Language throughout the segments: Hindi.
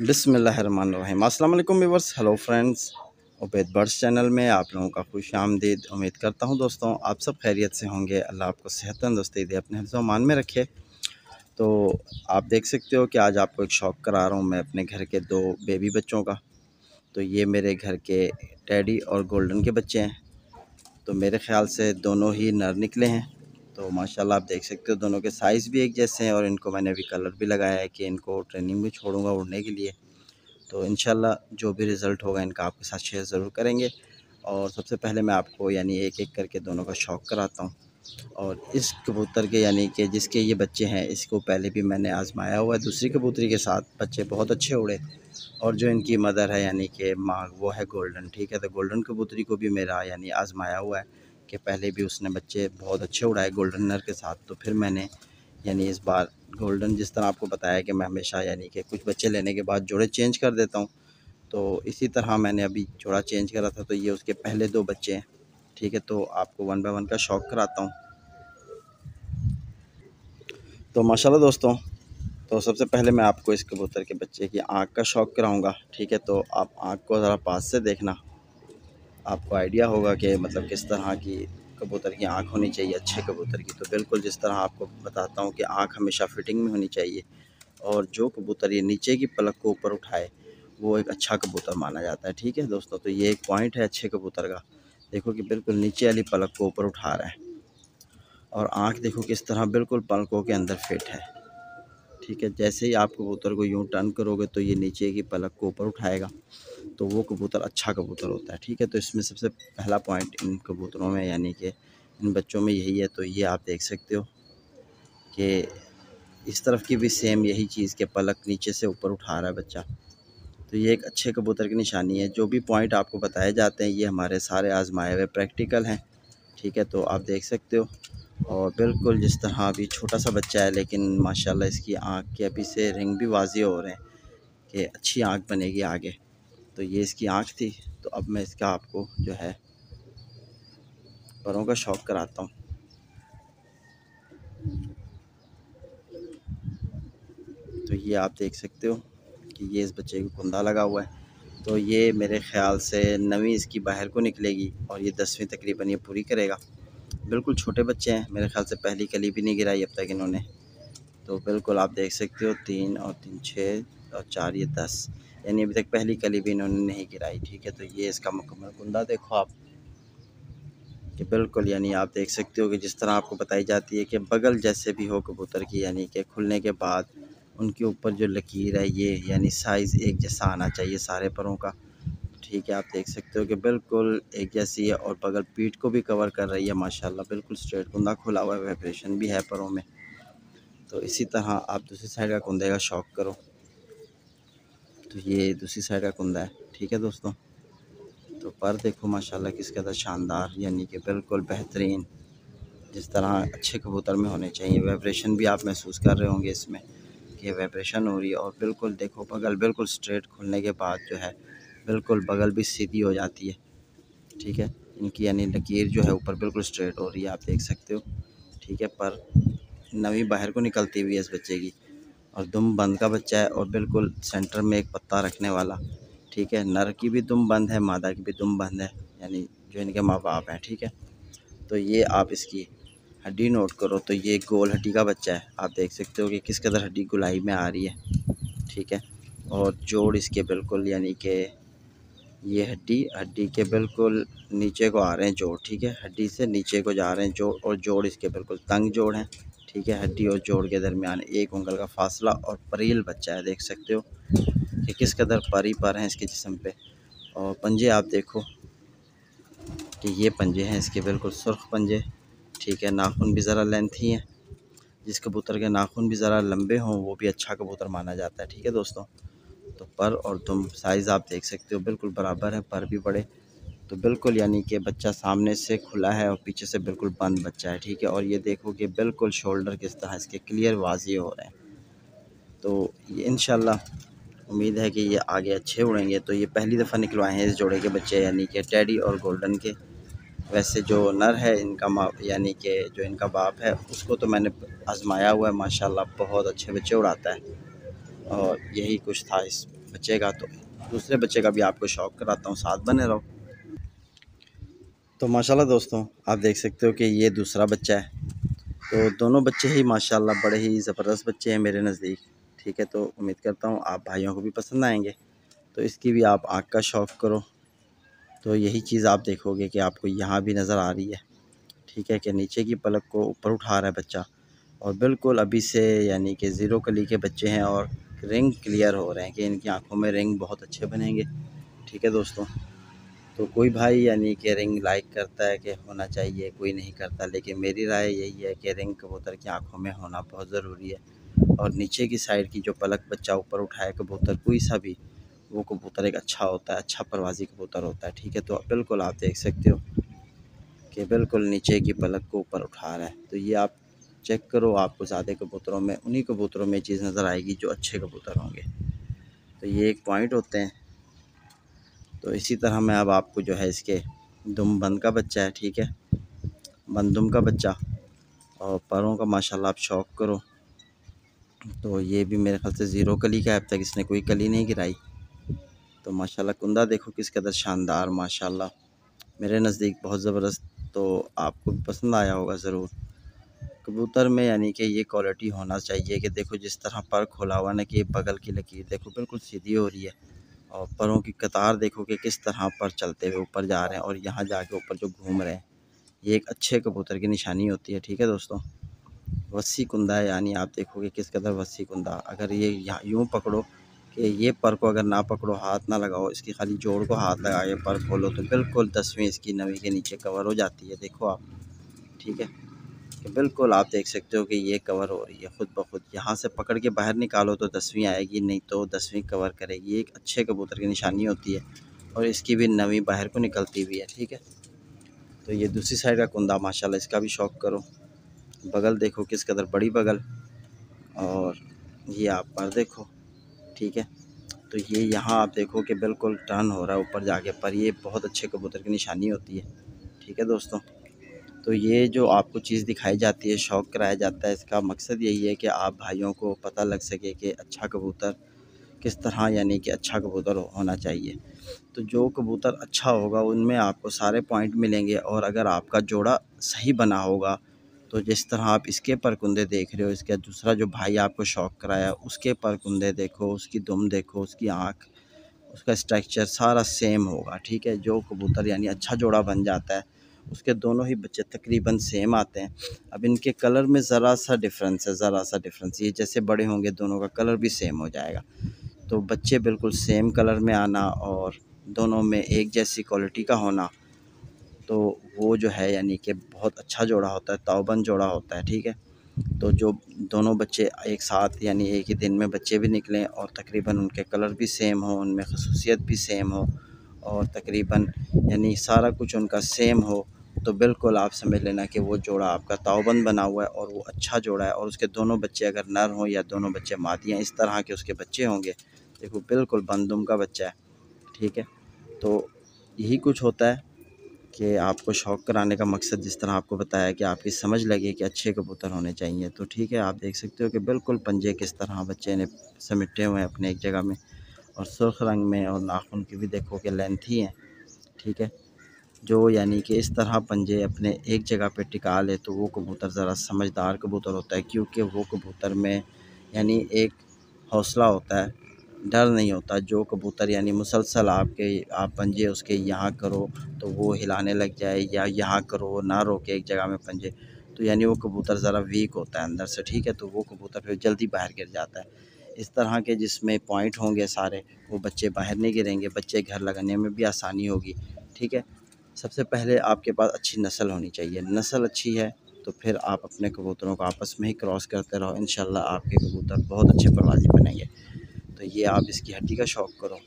बिस्मिल्लाहिर्रहमानिर्रहीम। अस्सलाम वालेकुम viewers, hello friends. Ubaid birds channel में आप लोगों का खुश आमदीद। उम्मीद करता हूँ दोस्तों आप सब खैरियत से होंगे। अल्लाह आपको सेहत तंदुरुस्ती दे, अपने हिफ्ज़ व अमान में रखे। तो आप देख सकते हो कि आज आपको एक शौक़ करा रहा हूँ मैं अपने घर के 2 बेबी बच्चों का। तो ये मेरे घर के टेडी और गोल्डन के बच्चे हैं। तो मेरे ख़्याल से दोनों ही नर निकले हैं। तो माशाल्लाह आप देख सकते हो दोनों के साइज़ भी एक जैसे हैं और इनको मैंने अभी कलर भी लगाया है कि इनको ट्रेनिंग में छोड़ूंगा उड़ने के लिए। तो इंशाल्लाह जो भी रिज़ल्ट होगा इनका आपके साथ शेयर ज़रूर करेंगे। और सबसे पहले मैं आपको यानी एक-एक करके दोनों का शौक़ कराता हूँ। और इस कबूतर के यानी कि जिसके ये बच्चे हैं, इसको पहले भी मैंने आज़माया हुआ है दूसरी कबूतरी के साथ, बच्चे बहुत अच्छे उड़े। और जो इनकी मदर है यानी कि माँ, वो है गोल्डन, ठीक है। तो गोल्डन कबूतरी को भी मेरा यानी आज़माया हुआ है कि पहले भी उसने बच्चे बहुत अच्छे उड़ाए गोल्डन नर के साथ। तो फिर मैंने यानी इस बार गोल्डन, जिस तरह आपको बताया कि मैं हमेशा यानी कि कुछ बच्चे लेने के बाद जोड़े चेंज कर देता हूँ, तो इसी तरह मैंने अभी जोड़ा चेंज करा था। तो ये उसके पहले 2 बच्चे हैं, ठीक है। तो आपको 1 बाय 1 का शौक़ कराता हूँ। तो माशाल्लाह दोस्तों, तो सबसे पहले मैं आपको इस कबूतर के बच्चे की आँख का शौक़ कराऊँगा, ठीक है। तो आप आँख को ज़रा पास से देखना, आपको आइडिया होगा कि मतलब किस तरह की कबूतर की आँख होनी चाहिए अच्छे कबूतर की। तो बिल्कुल जिस तरह आपको बताता हूँ कि आँख हमेशा फिटिंग में होनी चाहिए। और जो कबूतर ये नीचे की पलक को ऊपर उठाए, वो एक अच्छा कबूतर माना जाता है, ठीक है दोस्तों। तो ये एक पॉइंट है अच्छे कबूतर का। देखो कि बिल्कुल नीचे वाली पलक को ऊपर उठा रहा है और आँख देखो किस तरह बिल्कुल पलकों के अंदर फिट है, ठीक है। जैसे ही आप कबूतर को यूँ टर्न करोगे तो ये नीचे की पलक को ऊपर उठाएगा, तो वो कबूतर अच्छा कबूतर होता है, ठीक है। तो इसमें सबसे पहला पॉइंट इन कबूतरों में यानी कि इन बच्चों में यही है। तो ये आप देख सकते हो कि इस तरफ की भी सेम यही चीज़ के पलक नीचे से ऊपर उठा रहा है बच्चा। तो ये एक अच्छे कबूतर की निशानी है। जो भी पॉइंट आपको बताए जाते हैं ये हमारे सारे आजमाए हुए प्रैक्टिकल हैं, ठीक है। तो आप देख सकते हो। और बिल्कुल जिस तरह अभी छोटा सा बच्चा है, लेकिन माशाल्लाह इसकी आँख के अभी से रिंग भी वाज़िह हो रहे हैं कि अच्छी आँख बनेगी आगे। तो ये इसकी आँख थी। तो अब मैं इसका आपको जो है परों का शौक़ कराता हूँ। तो ये आप देख सकते हो कि ये इस बच्चे को कुंदा लगा हुआ है। तो ये मेरे ख़्याल से 9वीं इसकी बाहर को निकलेगी और ये 10वीं तकरीबन ये पूरी करेगा। बिल्कुल छोटे बच्चे हैं, मेरे ख़्याल से पहली कली भी नहीं गिराई अब तक इन्होंने। तो बिल्कुल आप देख सकते हो 3 और 3 6 और 4 ये 10, यानी अभी तक पहली कली भी इन्होंने नहीं गिराई, ठीक है। तो ये इसका मुकम्मल कुंदा देखो आप कि बिल्कुल यानी आप देख सकते हो कि जिस तरह आपको बताई जाती है कि बगल जैसे भी हो कबूतर की, यानी कि खुलने के बाद उनके ऊपर जो लकीर है ये यानी साइज़ एक जैसा आना चाहिए सारे परों का, ठीक है। आप देख सकते हो कि बिल्कुल एक जैसी है और बगल पीठ को भी कवर कर रही है माशाल्लाह। बिल्कुल स्ट्रेट कुंदा खुला हुआ है, वाइब्रेशन भी है परों में। तो इसी तरह आप दूसरी साइड का कुंदे का शौक़ करो। तो ये दूसरी साइड का कुंदा है, ठीक है दोस्तों। तो पर देखो माशाल्लाह किस कदर शानदार, यानी कि बिल्कुल बेहतरीन, जिस तरह अच्छे कबूतर में होने चाहिए। वाइब्रेशन भी आप महसूस कर रहे होंगे इसमें कि वाइब्रेशन हो रही है। और बिल्कुल देखो बगल बिल्कुल स्ट्रेट खुलने के बाद जो है बिल्कुल बगल भी सीधी हो जाती है, ठीक है। इनकी यानी लकीर जो है ऊपर बिल्कुल स्ट्रेट हो रही है, आप देख सकते हो, ठीक है। पर 9वीं बाहर को निकलती हुई है इस बच्चे की। और दुम बंद का बच्चा है और बिल्कुल सेंटर में एक पत्ता रखने वाला, ठीक है। नर की भी दुम बंद है, मादा की भी दुम बंद है, यानी जो इनके माँ बाप हैं, ठीक है। तो ये आप इसकी हड्डी नोट करो। तो ये गोल हड्डी का बच्चा है, आप देख सकते हो कि किस कदर हड्डी गुलाई में आ रही है, ठीक है। और जोड़ इसके बिल्कुल यानी कि ये हड्डी के बिल्कुल नीचे को आ रहे हैं जोड़, ठीक है। हड्डी से नीचे को जा रहे हैं जोड़ और जोड़ इसके बिल्कुल तंग जोड़ हैं, ठीक है। हड्डी और जोड़ के दरमियान 1 उंगल का फासला और परील बच्चा है, देख सकते हो कि किस कदर परी पर हैं इसके जिस्म पे। और पंजे आप देखो कि ये पंजे हैं इसके बिल्कुल सुर्ख पंजे, ठीक है। नाखून भी ज़रा लेंथी हैं, जिस कबूतर के नाखून भी ज़रा लंबे हों वो भी अच्छा कबूतर माना जाता है, ठीक है दोस्तों। तो पर और दुम साइज़ आप देख सकते हो बिल्कुल बराबर है, पर भी बड़े। तो बिल्कुल यानी कि बच्चा सामने से खुला है और पीछे से बिल्कुल बंद बच्चा है, ठीक है। और ये देखो कि बिल्कुल शोल्डर किस तरह इसके क्लियर वाज़िह हो रहे हैं। तो ये इंशाल्लाह उम्मीद है कि ये आगे अच्छे उड़ेंगे। तो ये पहली दफ़ा निकलवाए हैं इस जोड़े के बच्चे, यानी कि टेडी और गोल्डन के। वैसे जो नर है इनका माँ यानी कि जो इनका बाप है उसको तो मैंने आज़माया हुआ है, माशाल्लाह बहुत अच्छे बच्चे उड़ाता है। और यही कुछ था इस बच्चे का, तो दूसरे बच्चे का भी आपको शौक़ कराता हूँ, साथ बने रहो। तो माशाल्लाह दोस्तों, आप देख सकते हो कि ये दूसरा बच्चा है। तो दोनों बच्चे ही माशाल्लाह बड़े ही ज़बरदस्त बच्चे हैं मेरे नज़दीक। ठीक है, तो उम्मीद करता हूँ आप भाइयों को भी पसंद आएंगे। तो इसकी भी आप आँख का शौक़ करो, तो यही चीज़ आप देखोगे कि आपको यहाँ भी नज़र आ रही है। ठीक है, कि नीचे की पलक को ऊपर उठा रहा है बच्चा, और बिल्कुल अभी से यानी कि ज़ीरो कली के बच्चे हैं, और रिंग क्लियर हो रहे हैं कि इनकी आँखों में रिंग बहुत अच्छे बनेंगे। ठीक है दोस्तों, तो कोई भाई यानी कि रिंग लाइक करता है कि होना चाहिए, कोई नहीं करता, लेकिन मेरी राय यही है कि रिंग कबूतर की आंखों में होना बहुत ज़रूरी है। और नीचे की साइड की जो पलक बच्चा ऊपर उठाए कबूतर कोई सा भी, वो कबूतर एक अच्छा होता है, अच्छा परवाज़ी कबूतर होता है। ठीक है, तो बिल्कुल आप देख सकते हो कि बिल्कुल नीचे की पलक को ऊपर उठा रहा है। तो ये आप चेक करो, आपको ज़्यादा कबूतरों में उन्हीं कबूतरों में चीज़ नज़र आएगी जो अच्छे कबूतर होंगे। तो ये एक पॉइंट होते हैं। तो इसी तरह मैं अब आपको जो है इसके दुम बंद का बच्चा है, ठीक है, बंदुम का बच्चा, और परों का माशाल्लाह आप शौक़ करो। तो ये भी मेरे ख्याल से ज़ीरो कली का है, अब तक इसने कोई कली नहीं गिराई। तो माशाल्लाह कुंदा देखो किस कदर शानदार, माशाल्लाह मेरे नज़दीक बहुत ज़बरदस्त। तो आपको भी पसंद आया होगा ज़रूर। कबूतर में यानी कि ये क्वालिटी होना चाहिए कि देखो जिस तरह पर खोला हुआ ना, कि बगल की लकीर देखो बिल्कुल सीधी हो रही है, और परों की कतार देखो कि किस तरह पर चलते हुए ऊपर जा रहे हैं, और यहाँ जाके ऊपर जो घूम रहे हैं, ये एक अच्छे कबूतर की निशानी होती है। ठीक है दोस्तों, वस्सी कुंदा है, यानी आप देखोगे किस कदर वस्सी कुंदा। अगर ये यहाँ यूँ पकड़ो कि ये पर को अगर ना पकड़ो, हाथ ना लगाओ, इसकी खाली जोड़ को हाथ लगा के पर खोलो, तो बिल्कुल 10वीं इसकी 9वीं के नीचे कवर हो जाती है। देखो आप, ठीक है, कि बिल्कुल आप देख सकते हो कि ये कवर हो रही है ख़ुद ब खुद। यहाँ से पकड़ के बाहर निकालो तो 10वीं आएगी, नहीं तो 10वीं कवर करेगी। एक अच्छे कबूतर की निशानी होती है, और इसकी भी 9वीं बाहर को निकलती भी है। ठीक है, तो ये दूसरी साइड का कुंदा माशाल्लाह, इसका भी शौक़ करो। बगल देखो किस कदर बड़ी बगल, और ये आप पर देखो। ठीक है, तो ये यहाँ आप देखो कि बिल्कुल टर्न हो रहा है ऊपर जाके पर, ये बहुत अच्छे कबूतर की निशानी होती है। ठीक है दोस्तों, तो ये जो आपको चीज़ दिखाई जाती है, शौक़ कराया जाता है, इसका मकसद यही है कि आप भाइयों को पता लग सके कि अच्छा कबूतर किस तरह, यानी कि अच्छा कबूतर होना चाहिए। तो जो कबूतर अच्छा होगा उनमें आपको सारे पॉइंट मिलेंगे, और अगर आपका जोड़ा सही बना होगा, तो जिस तरह आप इसके पर कुंदे देख रहे हो, इसका दूसरा जो भाई आपको शौक़ कराया उसके पर कुंदे देखो, उसकी दुम देखो, उसकी आँख, उसका स्ट्रक्चर सारा सेम होगा। ठीक है, जो कबूतर यानी अच्छा जोड़ा बन जाता है, उसके दोनों ही बच्चे तकरीबन सेम आते हैं। अब इनके कलर में ज़रा सा डिफरेंस है, ज़रा सा डिफरेंस, ये जैसे बड़े होंगे दोनों का कलर भी सेम हो जाएगा। तो बच्चे बिल्कुल सेम कलर में आना, और दोनों में एक जैसी क्वालिटी का होना, तो वो जो है यानी कि बहुत अच्छा जोड़ा होता है, ताऊबंद जोड़ा होता है। ठीक है, तो जो दोनों बच्चे एक साथ यानी एक ही दिन में बच्चे भी निकलें, और तकरीबन उनके कलर भी सेम हो, उनमें खसूसियत भी सेम हो, और तकरीबन यानी सारा कुछ उनका सेम हो, तो बिल्कुल आप समझ लेना कि वो जोड़ा आपका ताऊबंद बना हुआ है, और वो अच्छा जोड़ा है। और उसके दोनों बच्चे अगर नर हों या दोनों बच्चे मादियाँ, इस तरह के उसके बच्चे होंगे, देखो बिल्कुल बंदुम का बच्चा है। ठीक है, तो यही कुछ होता है कि आपको शौक़ कराने का मकसद, जिस तरह आपको बताया कि आपकी समझ लगे कि अच्छे कबूतर होने चाहिए। तो ठीक है, आप देख सकते हो कि बिल्कुल पंजे किस तरह बच्चे ने समेटे हुए हैं अपने एक जगह में, और सुर्ख रंग में, और नाखून की भी देखो कि लेंथी हैं। ठीक है, जो यानी कि इस तरह पंजे अपने एक जगह पे टिका ले, तो वो कबूतर ज़रा समझदार कबूतर होता है, क्योंकि वो कबूतर में यानी एक हौसला होता है, डर नहीं होता। जो कबूतर यानी मुसलसल आप पंजे उसके यहाँ करो तो वो हिलाने लग जाए, या यहाँ करो ना रोके एक जगह में पंजे, तो यानी वो कबूतर ज़रा वीक होता है अंदर से। ठीक है, तो वो कबूतर फिर जल्दी बाहर गिर जाता है। इस तरह के जिसमें पॉइंट होंगे सारे, वो बच्चे बाहर नहीं गिरेंगे, बच्चे घर लगाने में भी आसानी होगी। ठीक है, सबसे पहले आपके पास अच्छी नस्ल होनी चाहिए। नस्ल अच्छी है तो फिर आप अपने कबूतरों को आपस में ही क्रॉस करते रहो, इंशाल्लाह आपके कबूतर बहुत अच्छे परवाज़ी बनेंगे। तो ये आप इसकी हड्डी का शौक़ करो।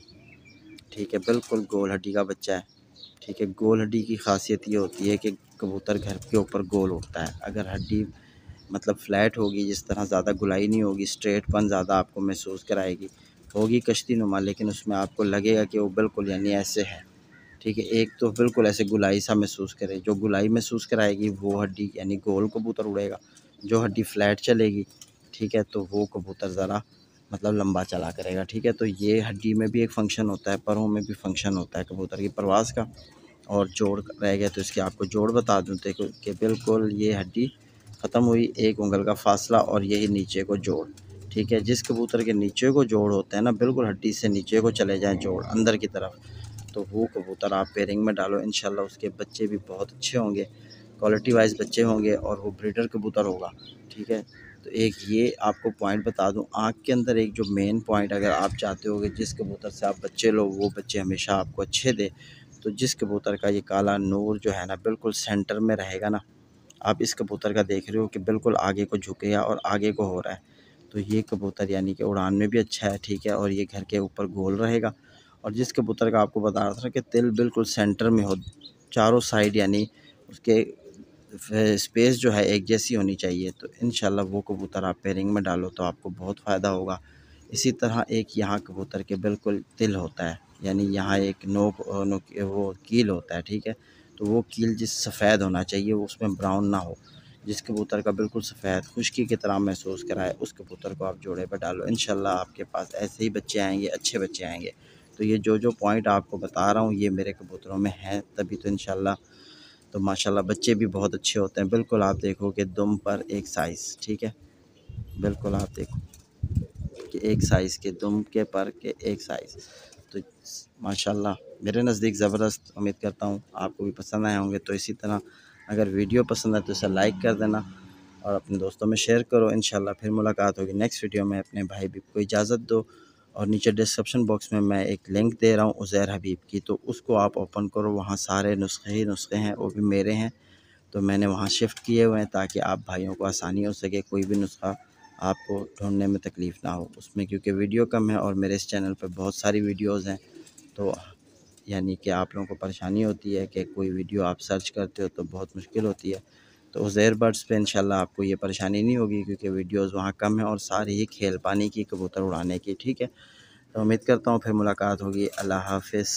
ठीक है, बिल्कुल गोल हड्डी का बच्चा है। ठीक है, गोल हड्डी की ख़ासियत ये होती है कि कबूतर घर के ऊपर गोल उठता है। अगर हड्डी मतलब फ्लैट होगी, जिस तरह ज़्यादा गुलाई नहीं होगी, स्ट्रेटपन ज़्यादा आपको महसूस कराएगी, होगी कश्ती नुमा, लेकिन उसमें आपको लगेगा कि वो बिल्कुल यानी ऐसे है। ठीक है, एक तो बिल्कुल ऐसे गुलाई सा महसूस करे, जो गुलाई महसूस कराएगी वो हड्डी यानी गोल कबूतर उड़ेगा। जो हड्डी फ्लैट चलेगी, ठीक है, तो वो कबूतर ज़रा मतलब लंबा चला करेगा, ठीक है। तो ये हड्डी में भी एक फ़ंक्शन होता है, परों में भी फ़ंक्शन होता है कबूतर की परवाज़ का। और जोड़ रह गया तो इसके आपको जोड़ बता दूँ तो कि बिल्कुल ये हड्डी ख़त्म हुई, एक उंगल का फासला और यही नीचे को जोड़, ठीक है। जिस कबूतर के नीचे को जोड़ होता है ना, बिल्कुल हड्डी से नीचे को चले जाएँ जोड़ अंदर की तरफ, तो वो कबूतर आप पेयरिंग में डालो, इंशाल्लाह उसके बच्चे भी बहुत अच्छे होंगे, क्वालिटी वाइज बच्चे होंगे और वो ब्रीडर कबूतर होगा, ठीक है। तो एक ये आपको पॉइंट बता दूं, आँख के अंदर एक जो मेन पॉइंट, अगर आप चाहते हो कि जिस कबूतर से आप बच्चे लो वो बच्चे हमेशा आपको अच्छे दे, तो जिस कबूतर का ये काला नूर जो है ना बिल्कुल सेंटर में रहेगा ना, आप इस कबूतर का देख रहे हो कि बिल्कुल आगे को झुकेगा और आगे को हो रहा है, तो ये कबूतर यानी कि उड़ान में भी अच्छा है, ठीक है। और ये घर के ऊपर गोल रहेगा। और जिस कबूतर का आपको बता रहा था कि तिल बिल्कुल सेंटर में हो, चारों साइड यानी उसके स्पेस जो है एक जैसी होनी चाहिए, तो इंशाल्लाह वो कबूतर आप पेयरिंग में डालो तो आपको बहुत फ़ायदा होगा। इसी तरह एक यहाँ कबूतर के बिल्कुल तिल होता है, यानी यहाँ एक नोक वो कील होता है, ठीक है। तो वो कील जिस सफ़ेद होना चाहिए वो उसमें ब्राउन ना हो, जिस कबूतर का बिल्कुल सफ़ेद खुश्की की तरह महसूस कराए उस कबूतर को आप जोड़े पर डालो, इंशाल्लाह आपके पास ऐसे ही बच्चे आएंगे, अच्छे बच्चे आएंगे। तो ये जो पॉइंट आपको बता रहा हूँ ये मेरे कबूतरों में है, तभी तो इंशाल्लाह तो माशाल्लाह बच्चे भी बहुत अच्छे होते हैं। बिल्कुल आप देखो कि दुम पर एक साइज़, ठीक है। बिल्कुल आप देखो कि एक साइज़ के दुम के पर के एक साइज़, तो माशाल्लाह मेरे नज़दीक ज़बरदस्त। उम्मीद करता हूँ आपको भी पसंद आए होंगे। तो इसी तरह अगर वीडियो पसंद है तो इसे लाइक कर देना और अपने दोस्तों में शेयर करो। इंशाल्लाह फिर मुलाकात होगी नेक्स्ट वीडियो में। अपने भाई भी को इजाज़त दो। और नीचे डिस्क्रिप्शन बॉक्स में मैं एक लिंक दे रहा हूँ उज़ैर हबीब की, तो उसको आप ओपन करो, वहाँ सारे नुस्खे ही नुस्खे हैं, वो भी मेरे हैं। तो मैंने वहाँ शिफ्ट किए हुए हैं ताकि आप भाइयों को आसानी हो सके, कोई भी नुस्खा आपको ढूंढने में तकलीफ़ ना हो उसमें, क्योंकि वीडियो कम है और मेरे इस चैनल पर बहुत सारी वीडियोज़ हैं। तो यानी कि आप लोगों को परेशानी होती है कि कोई वीडियो आप सर्च करते हो तो बहुत मुश्किल होती है। तो उज़ैर बर्ड्स पे इंशाल्लाह आपको ये परेशानी नहीं होगी, क्योंकि वीडियोज़ वहाँ कम है और सारी ही खेल पानी की, कबूतर उड़ाने की, ठीक है। तो उम्मीद करता हूँ फिर मुलाकात होगी। अल्लाह हाफ़िज़।